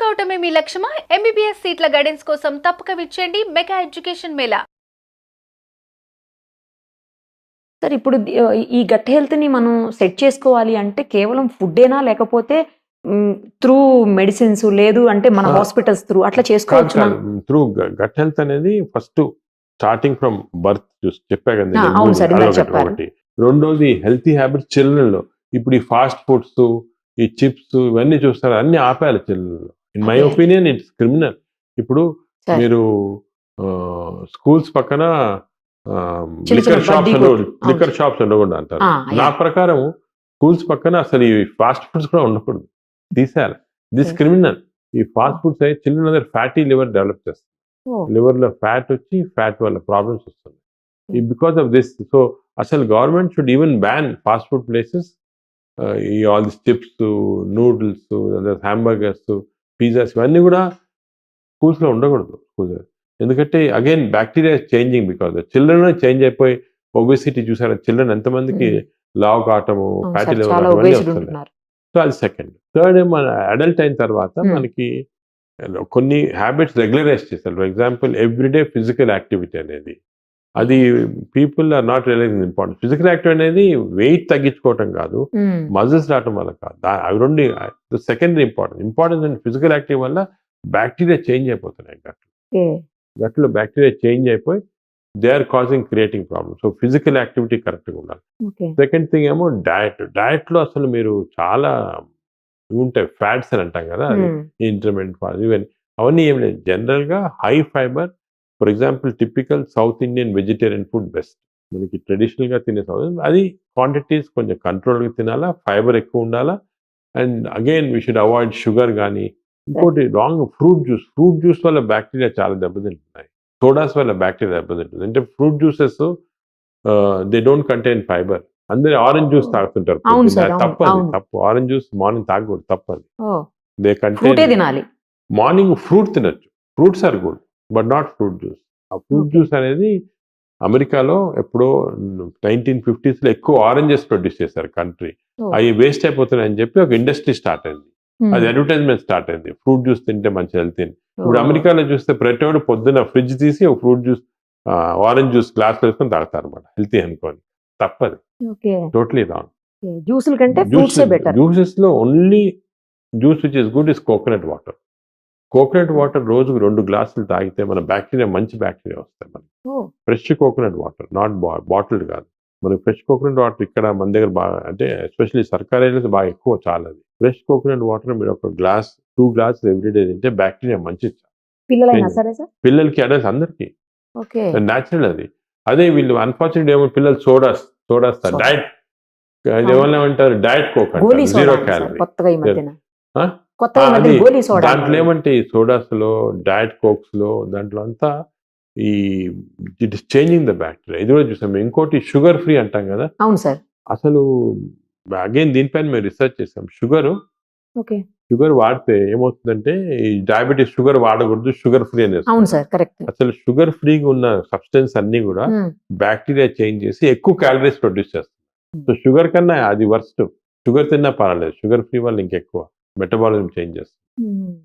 కావటమే మీ లక్ష్యమా? MBBS సీట్ల guidance కోసం తప్పక విచ్చేయండి మెగా ఎడ్యుకేషన్ మేళా. సార్ ఇప్పుడు ఈ గట్ హెల్త్‌ని మనం సెట్ చేసుకోవాలి అంటే కేవలం ఫుడ్డేనా? లేకపోతే త్రూ మెడిసిన్స్ లేదు అంటే మన హాస్పిటల్స్ త్రూ అట్లా చేసుకోవచ్చునా? త్రూ గట్ హెల్త్ అనేది ఫస్ట్ స్టార్టింగ్ ఫ్రమ్ బర్త్ చెప్పా కదా నేను. అవును సార్, ఇందాక అదొకటి, చెప్పారు. ఒకటి. రెండోది హెల్తీ హ్యాబిట్స్ చిల్డ్రన్‌లో. ఇప్పుడు ఈ ఫాస్ట్ ఫుడ్స్, ఈ చిప్స్ ఇవన్నీ చూస్తారు, అన్ని ఆపేయాలి చిల్డ్రన్‌లో. In my Okay. Opinion it's criminal. ఇప్పుడు Sir. మీరు స్కూల్స్ పక్కన చిన్న చిన్న లిక్కర్ షాప్స్ ఉండకూడదు అంటారు. నా ప్రకారం స్కూల్స్ పక్కన అసలు ఈ ఫాస్ట్ ఫుడ్స్ కూడా ఉండకూడదు, తీసేయాలి. This criminal. ఈ ఫాస్ట్ ఫుడ్స్ అయితే చిల్డ్రన్ దగ్గర ఫ్యాటీ లివర్ డెవలప్ చేస్తారు. లివర్ లో ఫ్యాట్ వచ్చి ఫ్యాట్ వల్ల ప్రాబ్లమ్స్ వస్తుంది బికాస్ ఆఫ్ దిస్. సో అసలు government should even ban fast food places. ఈ all this chips, noodles, hamburgers, pizzas ఇవన్నీ కూడా స్కూల్స్ లో ఉండకూడదు. ఎందుకంటే again bacteria changing because children change అయిపోయి ఒబెసిటీ చూసారా, చిల్డ్రన్ ఎంతమందికి లావు కావటము, ఫ్యాటీ లివర్ ఇవన్నీ వస్తున్నాయి. సో అది సెకండ్. థర్డ్, మన అడల్ట్ అయిన తర్వాత మనకి కొన్ని హ్యాబిట్స్ రెగ్యులరైజ్ చేస్తారు. For example everyday physical activity అనేది, అది people are not realising important. Physical activity అనేది వెయిట్ తగ్గించుకోవటం కాదు, మజిల్స్ రావటం వల్ల కాదు. అవి రెండు secondary importance and physical activity వల్ల బ్యాక్టీరియా చేంజ్ అయిపోతున్నాయి. గట్లో బ్యాక్టీరియా చేంజ్ అయిపోయి they are causing creating problem. So physical activity కరెక్ట్గా ఉండాలి. సెకండ్ థింగ్ ఏమో డయట్ లో అసలు మీరు చాలా ఉంటాయి, ఫ్యాట్స్ అని అంటాం కదా, ఇంటర్మీడియట్ ఫ్యాట్స్ ఈవెన్ అవన్నీ ఏం లేదు. జనరల్ గా high fibre, for example typical south Indian vegetarian food best. మనకి ట్రెడిషనల్ గా తినే అది క్వాంటిటీస్ కొంచెం కంట్రోల్గా తినాలా, ఫైబర్ ఎక్కువ ఉండాలా. And again we should avoid sugar కానీ. ఇంకోటి రాంగ్, ఫ్రూట్ జ్యూస్ వల్ల బ్యాక్టీరియా చాలా దెబ్బతింటున్నాయి. సోడాస్ వల్ల బ్యాక్టీరియా దెబ్బతింటుంది. అంటే fruit juices they don't contain fibre. అందరు ఆరెంజ్ జ్యూస్ తాగుతుంటారు, తప్పు. ఆరెంజ్ జ్యూస్ మార్నింగ్ తాగకూడదు, తప్పది. దే కంటైన్, మార్నింగ్ ఫ్రూట్ తినచ్చు, fruits are good but not fruit juice. ఆ ఫ్రూట్ జ్యూస్ అనేది అమెరికాలో ఎప్పుడో 1950s లో ఎక్కువ ఆరెంజెస్ ప్రొడ్యూస్ చేశారు కంట్రీ. అవి వేస్ట్ అయిపోతున్నాయని చెప్పి ఒక ఇండస్ట్రీ స్టార్ట్ అయింది. అది అడ్వర్టైజ్మెంట్ స్టార్ట్ అయింది, ఫ్రూట్ జ్యూస్ తింటే మంచి హెల్త్. ఇప్పుడు అమెరికాలో చూస్తే ప్రతివాడు పొద్దున్న ఫ్రిడ్జ్ తీసి ఒక fruit juice, orange juice glass వేసుకొని తాగుతారు అనమాట, హెల్తీ అనుకోని. తప్పది, టోటలీ రాంగ్. జ్యూసెస్ లో only juice which is good is coconut water. Coconut water రోజుకు 2 గ్లాసులు తాగితే మన బ్యాక్టీరియా, మంచి బ్యాక్టీరియా వస్తాయి మనకి. Fresh coconut water, not bottled కాదు. మనకి ఫ్రెష్ కోకోనట్ వాటర్ ఇక్కడ మన దగ్గర బాగా, అంటే ఎస్పెషల్లీ సర్కార్ ఏరియాస్ బాగా ఎక్కువ. చాలా అది ఫ్రెష్ కోకోనట్ వాటర్ మీరు ఒక గ్లాస్ 2 గ్లాసెస్ ఎవ్రీడే తింటే బ్యాక్టీరియా మంచిది. పిల్లలకి, అడల్ట్స్ అందరికి న్యాచురల్ అది. అదే వీళ్ళు అన్ఫార్చునేట్ ఏమో పిల్లలు సోడాస్ డైట్ ఏమన్నామంటారు, డైట్ కోక్ అంటారు, 0 క్యాలరీ. దాంట్లో ఏమంటే ఈ సోడాస్ లో, డైట్ కోక్స్ లో, దాంట్లో అంతా ఈ it is changing the bacteria. ఇది కూడా చూసాం. ఇంకోటి షుగర్ ఫ్రీ అంటాం కదా. అవును సార్. అసలు అగైన్ దీనిపైన మేము రీసెర్చ్ చేసాం. షుగర్ వాడితే ఏమవుతుందంటే, ఈ డయాబెటీస్ షుగర్ వాడకూడదు, షుగర్ ఫ్రీ అనేది. అసలు షుగర్ ఫ్రీగా ఉన్న సబ్స్టెన్స్ అన్ని కూడా బ్యాక్టీరియా చేంజ్ చేసి ఎక్కువ క్యాలరీస్ ప్రొడ్యూస్ చేస్తుంది. సో షుగర్ కన్నా అది వర్స్ట్. షుగర్ తిన్నా పర్వాలేదు, షుగర్ ఫ్రీ వల్ల ఇంకెక్కువ మెటబాలిజం చేంజ్ చేస్తుంది.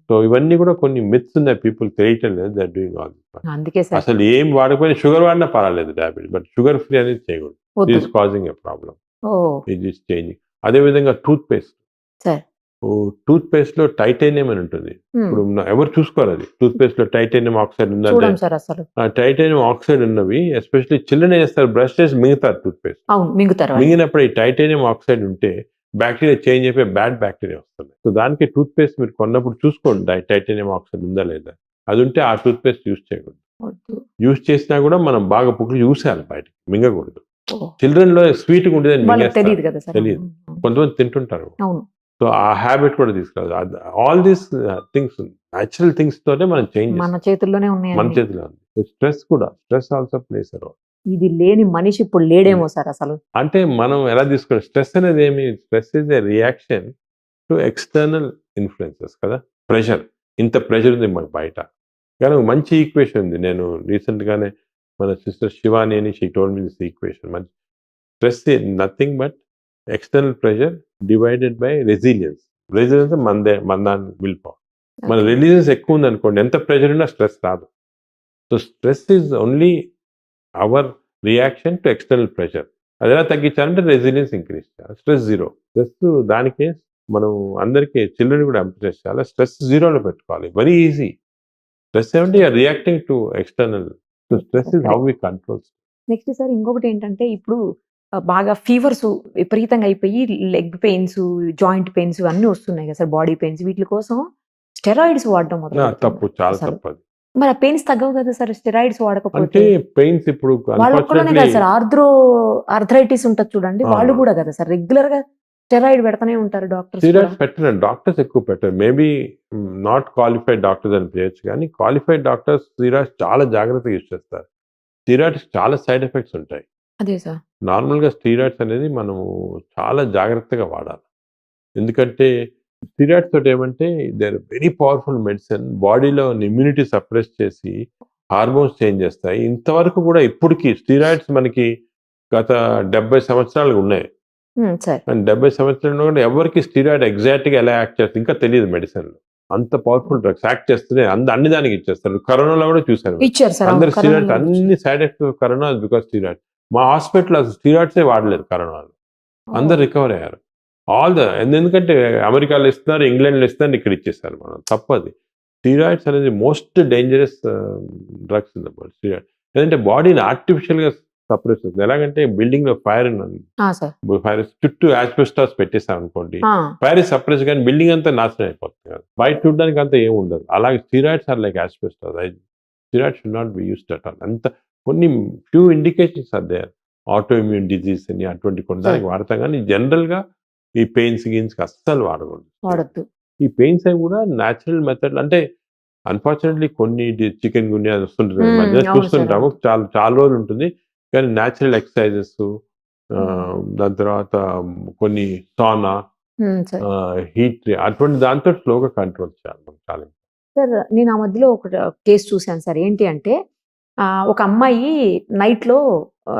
సో ఇవన్నీ కూడా కొన్ని మిత్స్ ఉన్నాయి, పీపుల్ తెలియటం లేదు. They are doing all this. అసలు ఏం వాడకపోయినా షుగర్ వాడినా పర్వాలేదు డయాబెటీస్, బట్ షుగర్ ఫ్రీ అనేది చేయకూడదు. It is causing a problem. It is changing. అదే విధంగా టూత్ పేస్ట్ లో టైటానియం అని ఉంటుంది. ఇప్పుడు ఎవరు చూసుకోరు అది. టూత్ పేస్ట్ లో టైటానియం ఆక్సైడ్ ఉందంటే, టైటానియం ఆక్సైడ్ ఉన్నవి ఎస్పెషల్లీ చిల్డ్రన్ చేస్తారు, బ్రష్ చేసి మింగుతారు టూత్ పేస్ట్. మింగినప్పుడు ఈ టైటానియం ఆక్సైడ్ ఉంటే బ్యాక్టీరియా చేంజ్ అయిపోయి బ్యాడ్ బ్యాక్టీరియా వస్తుంది. సో దానికి టూత్ పేస్ట్ మీరు కొన్నప్పుడు చూసుకోండి టైటానియం ఆక్సైడ్ ఉందా లేదా. అది ఉంటే ఆ టూత్ పేస్ట్ యూజ్ చేయకూడదు. యూజ్ చేసినా కూడా మనం బాగా పుక్కులు చూసేయాలి, బయటకి మింగకూడదు. చిల్డ్రన్ లో స్వీట్ గా ఉండేది తెలియదు, కొంతమంది తింటుంటారు. సో ఆ హ్యాబిట్ కూడా తీసుకురాదు. All these things, natural things తోనే మనం చేంజ్, మన చేతుల్లోనే ఉన్నాయి. మన చేతిలో ఉంది. Stress also plays a role. ఇది లేని మనిషి ఇప్పుడు లేడేమో సార్ అసలు. అంటే మనం ఎలా తీసుకోవాలి, స్ట్రెస్ అనేది ఏమి, stress is a reaction to external influences కదా. ఇంత ప్రెషర్ ఉంది మనకు బయట. కానీ మంచి ఈక్వేషన్ ఉంది. నేను రీసెంట్ గానే మన సిస్టర్ శివాని అని, she told me this equation. మంచి stress nothing but external pressure divided by resilience. మందాన్ విల్ పవర్. మన Okay. రిలీజెస్ ఎక్కువ ఉంది అనుకోండి, ఎంత ప్రెషర్ ఉన్నా స్ట్రెస్ రాదు. So stress is only our reaction to external pressure. అది ఎలా తగ్గించాలంటే రెసిలియన్స్ ఇంక్రీజ్ చేయాలి. Stress zero. స్ట్రెస్ దానికే మనం అందరికీ చిల్డ్రన్ కూడా ఎంప్రెస్ చేయాలి. స్ట్రెస్ జీరోలో పెట్టుకోవాలి. Very easy. స్ట్రెస్ ఏమంటే reacting to external. So stress is how we control. Next sir ఇంకొకటి ఏంటంటే ఇప్పుడు బాగా ఫీవర్స్ విపరీతంగా అయిపోయి లెగ్ పెయిన్స్, జాయింట్ పెయిన్స్ అన్నీ వస్తున్నాయి కదా సార్, బాడీ పెయిన్స్. వీటి కోసం స్టెరాయిడ్స్ వాడడం తప్పు, చాలా అసలు. తప్పు అది. మరి ఆ పెయిన్స్ తగ్గవు కదా సార్ స్టెరాయిడ్స్ అంటే వాడకపోతే? పెయిన్స్ ఇప్పుడు వాళ్ళు ఒక్కడనే కదా సార్, ఆర్థరైటిస్ ఉంటుంది చూడండి, వాళ్ళు అవును. కూడా కదా సార్ రెగ్యులర్ గా స్టెరాయిడ్ పెడతానే ఉంటారు డాక్టర్స్. స్టీరాయిడ్స్ పెట్టరు, డాక్టర్స్ ఎక్కువ పెట్టరు. మేబీ నాట్ క్వాలిఫైడ్ డాక్టర్స్ అని చేయొచ్చు, కానీ క్వాలిఫైడ్ డాక్టర్స్ స్టీరాయిడ్స్ చాలా జాగ్రత్తగా యూజ్ చేస్తారు. స్టీరాయిడ్స్ చాలా సైడ్ ఎఫెక్ట్స్ ఉంటాయి. అదే సార్. నార్మల్గా స్టీరాయిడ్స్ అనేది మనము చాలా జాగ్రత్తగా వాడాలి. ఎందుకంటే స్టీరాయిడ్స్ తోటి ఏమంటే they are very powerful medicine. బాడీలో ఇమ్యూనిటీ సప్రెస్ చేసి హార్మోన్స్ చేంజ్ చేస్తాయి. ఇంతవరకు కూడా ఇప్పటికీ స్టీరాయిడ్స్ మనకి గత 70 సంవత్సరాలు ఉన్నాయి. సార్. అండ్ 70 సంవత్సరాలు కూడా ఎవరికి స్టీరాయిడ్ ఎగ్జాక్ట్గా ఎలా యాక్ట్ చేస్తుంది ఇంకా తెలియదు మెడిసిన్లో. అంత పవర్ఫుల్ డ్రగ్స్ యాక్ట్ చేస్తూనే అన్ని దానికి ఇచ్చేస్తారు. కరోనాలో కూడా చూసారు ఇచ్చారు సార్. అందరు స్టీరాయిడ్స్, అన్ని side effects corona because steroid. మా హాస్పిటల్ అసలు స్టీరాయిడ్సే వాడలేదు కరోనాలో, అందరు రికవర్ అయ్యారు. ఎందుకంటే అమెరికాలో ఇస్తున్నారు, ఇంగ్లాండ్లో ఇస్తున్నారు, ఇక్కడ ఇచ్చేస్తారు. మనం తప్పది. స్టీరాయిడ్స్ అనేది most dangerous drugs in the world. Steroid ఎందుకంటే బాడీని ఆర్టిఫిషియల్గా సప్రెస్ చేస్తుంది. ఎలాగంటే బిల్డింగ్ లో ఫైర్ ఫైర్ చుట్టూ యాస్బెస్టాస్ పెట్టేసాం అనుకోండి, ఫైర్ సప్రెస్ కానీ బిల్డింగ్ అంతా నాశనం అయిపోతుంది కదా. బయట చూడడానికి అంతా ఏమి ఉండదు. అలాగే steroids are like asbestos. Steroids should not be used at all. అంత కొన్ని few indications are there. Autoimmune disease అని అటువంటి కొన్ని దానికి వాడతాం, కానీ జనరల్ గా ఈ పెయిన్స్ గిన్స్ అస్సలు వాడకూడదు. ఈ పెయిన్స్ అవి కూడా న్యాచురల్ మెథడ్. అంటే అన్ఫార్చునేట్లీ కొన్ని చికెన్ గున్యా వస్తుంటుంది మధ్య చూస్తుంటాము, చాలా రోజులు ఉంటుంది. కానీ న్యాచురల్ ఎక్సర్సైజెస్, దాని తర్వాత కొన్ని సానా, హీట్, అటువంటి దాంతో స్లోగా కంట్రోల్ చేయాలి చాలా. సార్ నేను ఆ మధ్యలో ఒక కేసు చూశాను సార్. ఏంటి అంటే ఒక అమ్మాయి నైట్ లో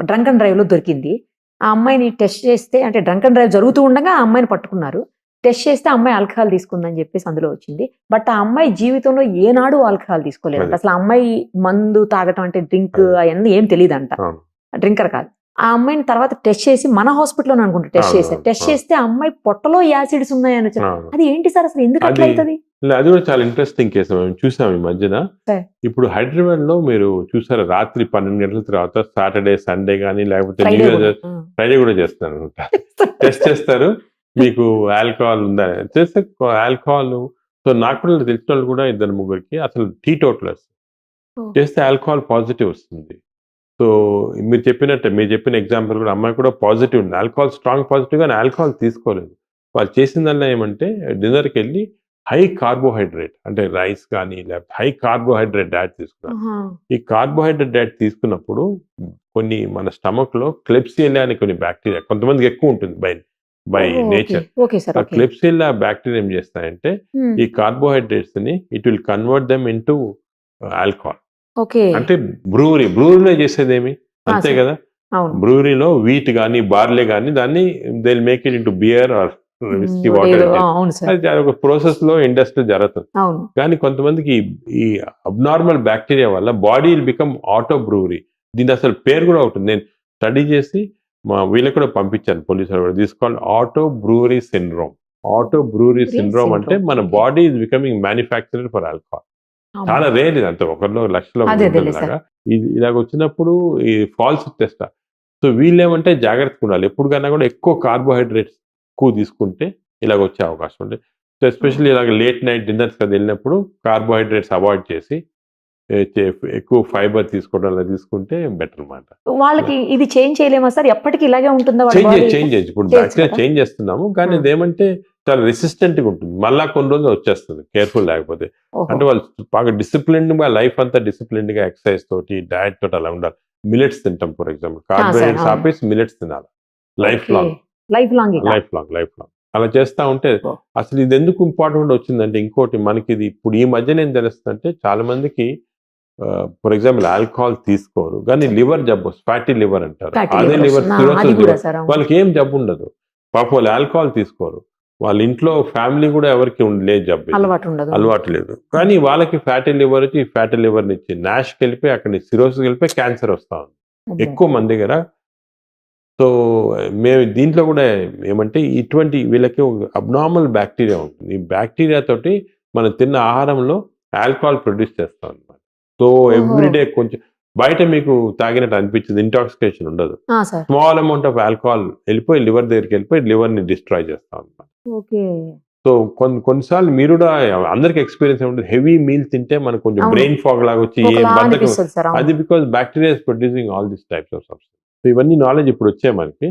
డ్రంక్ అండ్ డ్రైవ్ లో దొరికింది. ఆ అమ్మాయిని టెస్ట్ చేస్తే, అంటే డ్రంక్ అండ్ డ్రైవ్ జరుగుతూ ఉండగా ఆ అమ్మాయిని పట్టుకున్నారు. టెస్ట్ చేస్తే అమ్మాయి ఆల్కహాల్ తీసుకుందని చెప్పేసి అందులో వచ్చింది. బట్ ఆ అమ్మాయి జీవితంలో ఏనాడు ఆల్కహాల్ తీసుకోలేదు. అసలు ఆ అమ్మాయి మందు తాగటం అంటే డ్రింక్ అవన్నీ ఏం తెలియదంట, డ్రింకర్ కాదు. ఆ అమ్మాయిని తర్వాత టెస్ట్ చేసి మన హాస్పిటల్లో అనుకుంటా టెస్ట్ చేస్తే ఆ అమ్మాయి పొట్టలో యాసిడ్స్ ఉన్నాయని వచ్చారు. అది ఏంటి సార్ అసలు, ఎందుకు అట్లా అవుతుంది? అది కూడా చాలా ఇంట్రెస్టింగ్ కేసు మేము చూసాం ఈ మధ్యన. ఇప్పుడు హైదరాబాద్ లో మీరు చూసారు, రాత్రి 12 గంటల తర్వాత సాటర్డే, సండే కానీ లేకపోతే న్యూ ఇయర్, ఫ్రైడే కూడా చేస్తారు అనమాట. టెస్ట్ చేస్తారు మీకు ఆల్కహాల్ ఉందా చేస్తే ఆల్కహాల్. సో నాకు కూడా తెలిసిన వాళ్ళు కూడా 2-3 అసలు టీటోటలర్స్ చేస్తే ఆల్కహాల్ పాజిటివ్ వస్తుంది. సో మీరు చెప్పిన ఎగ్జాంపుల్ కూడా అమ్మాయి కూడా పాజిటివ్ ఉంది, ఆల్కహాల్ స్ట్రాంగ్ పాజిటివ్, కానీ ఆల్కహాల్ తీసుకోలేదు. వాళ్ళు చేసిందల్లా ఏమంటే డిన్నర్కి వెళ్ళి హై కార్బోహైడ్రేట్ అంటే రైస్ కానీ లేకపోతే హై కార్బోహైడ్రేట్ డైట్ తీసుకున్నారు. ఈ కార్బోహైడ్రేట్ డైట్ తీసుకున్నప్పుడు కొన్ని మన స్టమక్ లో క్లెప్సియల్లా అని కొన్ని బ్యాక్టీరియా, కొంతమందికి ఎక్కువ ఉంటుంది బై నేచర్. క్లెప్సియల్లా బ్యాక్టీరియా ఏం చేస్తాయంటే ఈ కార్బోహైడ్రేట్స్ ని it will convert them into alcohol. అంటే బ్రూవరీలో చేసేదేమి అంతే కదా. బ్రూవరీలో వీట్ కానీ బార్లే కానీ దాన్ని they will make it into beer or whisky, water. అది ఒక ప్రాసెస్ లో ఇండస్ట్రీ జరుగుతుంది. కానీ కొంతమందికి ఈ అబ్నార్మల్ బ్యాక్టీరియా వల్ల body will become auto brewery. దీని అసలు పేరు కూడా ఉంటుంది, నేను స్టడీ చేసి మా వీళ్ళకి కూడా పంపించాను పోలీసులు కూడా. This called auto brewery syndrome. Auto brewery syndrome అంటే మన body is becoming manufacturer for alcohol. చాలా రేర్ ఇది, అంత 1,00,000 లాగా ఇది ఇలాగ వచ్చినప్పుడు ఈ ఫాల్స్ టెస్ట్. సో వీళ్ళేమంటే జాగ్రత్తగా ఉండాలి. ఎప్పుడుకైనా కూడా ఎక్కువ కార్బోహైడ్రేట్స్ ఎక్కువ తీసుకుంటే ఇలాగ వచ్చే అవకాశం ఉంది. సో ఎస్పెషల్లీ ఇలాగ లేట్ నైట్ డిన్నర్స్ కదా వెళ్ళినప్పుడు కార్బోహైడ్రేట్స్ అవాయిడ్ చేసి ఎక్కువ ఫైబర్ తీసుకోవడం అలా తీసుకుంటే బెటర్ అన్నమాట. వాళ్ళకి ఇది చేంజ్ చేయలేమా సార్? ఎప్పటికీ ఇలాగే ఉంటుందా? చేంజ్ ఇప్పుడు బ్యాక్టీరియా చేంజ్ చేస్తున్నాము, కానీ ఇదేమంటే చాలా రెసిస్టెంట్ గా ఉంటుంది. మళ్ళా కొన్ని రోజులు వచ్చేస్తుంది కేర్ఫుల్ లేకపోతే. అంటే వాళ్ళు బాగా డిసిప్లిన్డ్ గా లైఫ్ అంతా డిసిప్లిన్డ్ గా ఎక్సర్సైజ్ తోటి డైట్ తోటి అలా ఉండాలి. మిలెట్స్ తింటాం ఫర్ ఎగ్జాంపుల్, కార్బోహైడ్రేట్స్ ఆపేసి మిలెట్స్ తినాలి లైఫ్ లాంగ్. అలా చేస్తా ఉంటే అసలు ఇది ఎందుకు ఇంపార్టెంట్ వచ్చిందంటే ఇంకోటి మనకి ఇది ఇప్పుడు ఈ మధ్యన ఏం తెలుస్తుందంటే చాలా మందికి ఫర్ ఎగ్జాంపుల్ ఆల్కహాల్ తీసుకోరు కానీ లివర్ జబ్బు, ఫ్యాటీ లివర్ అంటారు. అదే లివర్ సిరోసిస్, వాళ్ళకి ఏం జబ్బు ఉండదు పాపం, వాళ్ళు ఆల్కహాల్ తీసుకోరు వాళ్ళ ఇంట్లో ఫ్యామిలీ కూడా ఎవరికి లేదు జబ్బు ఇది. అలవాటు ఉండదు. అలవాటు లేదు, కానీ వాళ్ళకి ఫ్యాటీ లివర్ వచ్చి ఫ్యాటీ లివర్ నుంచి నాష్కి వెళ్ళిపోయి అక్కడి నుంచి సిరోసిస్ వెళ్ళిపోయి క్యాన్సర్ వస్తా ఉంది అబ్బో. ఎక్కువ మంది దగ్గర. సో మేము దీంట్లో కూడా ఏమంటే ఇటువంటి వీళ్ళకి ఒక అబ్నార్మల్ బ్యాక్టీరియా ఉంటుంది. ఈ బ్యాక్టీరియా తోటి మనం తిన్న ఆహారంలో ఆల్కహాల్ ప్రొడ్యూస్ చేస్తాం అనమాట. సో ఎవ్రీడే కొంచెం బయట మీకు తాగినట్టు అనిపించింది, ఇంటాక్సికేషన్ ఉండదు. Sir. Small amount of alcohol వెళ్ళిపోయి లివర్ దగ్గరికి వెళ్ళిపోయి లివర్ని డిస్ట్రాయ్ చేస్తాం అనమాట. ఓకే. సో కొన్నిసార్లు మీరు కూడా అందరికి ఎక్స్పీరియన్స్ ఉంటుంది, హెవీ మీల్ తింటే మనకు కొంచెం అవును. బ్రెయిన్ ఫాగ్ లాగా వచ్చి ఒకలా బద్ధకం. అనిపిస్తుంది సార్. అవును. అది because bacteria is producing all this types of substance. So ఇవన్నీ నాలెడ్జ్ ఇప్పుడు వచ్చాయి మనకి.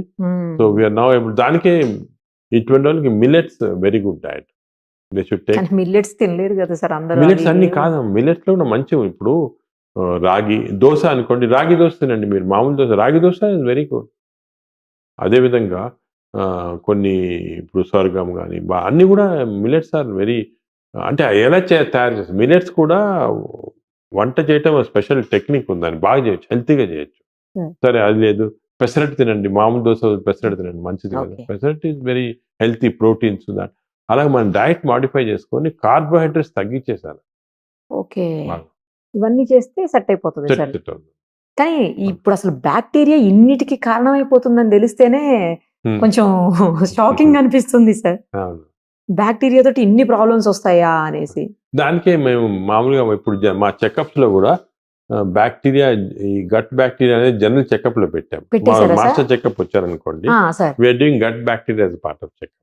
సో వీఆర్ నౌ ఏబుల్, దానికే ఇటువంటి వాళ్ళకి millets very good diet. They should take. కానీ మిల్లెట్స్ తినలేరు కదా సార్ అందరూ. మిల్లెట్స్ అది అన్ని కాదు, మిల్లెట్స్ లో కూడా మంచివి. ఇప్పుడు రాగి దోశ అనుకోండి, రాగి దోశ తినండి మీరు, మామూలు దోశ, రాగి దోశ ఇస్ వెరీ గుడ్. అదేవిధంగా కొన్ని ఇప్పుడు స్వర్గం కానీ అన్నీ కూడా మిల్లెట్స్ ఆర్ వెరీ, అంటే ఎలా తయారు చేస్తారు మిల్లెట్స్ కూడా వంట చేయటం స్పెషల్ టెక్నిక్ ఉంది, దాన్ని బాగా చేయొచ్చు, హెల్తీగా చేయొచ్చు. సరే అది లేదు, పెసరట్టు తినండి, మామూలు దోశ పెసరట్టు తినండి, మంచిది కదా. Okay. Pesarattu is very healthy, proteins that. అలాగే మన డైట్ మాడిఫై చేసుకొని కార్బోహైడ్రేట్స్ తగ్గించేసాను. ఓకే. ఇవన్నీ చేస్తే సెట్ అయిపోతుంది సార్. సెట్ అవుతుంది. కానీ ఇప్పుడు అసలు బ్యాక్టీరియా ఇన్నిటికి కారణమైపోతుందని తెలిస్తేనే కొంచెం షాకింగ్ అనిపిస్తుంది సార్. అవును. బ్యాక్టీరియా తోటి ఇన్ని ప్రాబ్లమ్స్ వస్తాయా అనేసి. దానికే మేము మామూలుగా ఇప్పుడు మా చెకప్స్ లో కూడా బ్యాక్టీరియా, ఈ గట్ బ్యాక్టీరియా అనేది జనరల్ చెకప్ లో పెట్టాం. పెట్టేశారా సార్? మాస్టర్ చెకప్ వచ్చారనుకోండి, sir. We are doing gut bacteria as a part of checkup.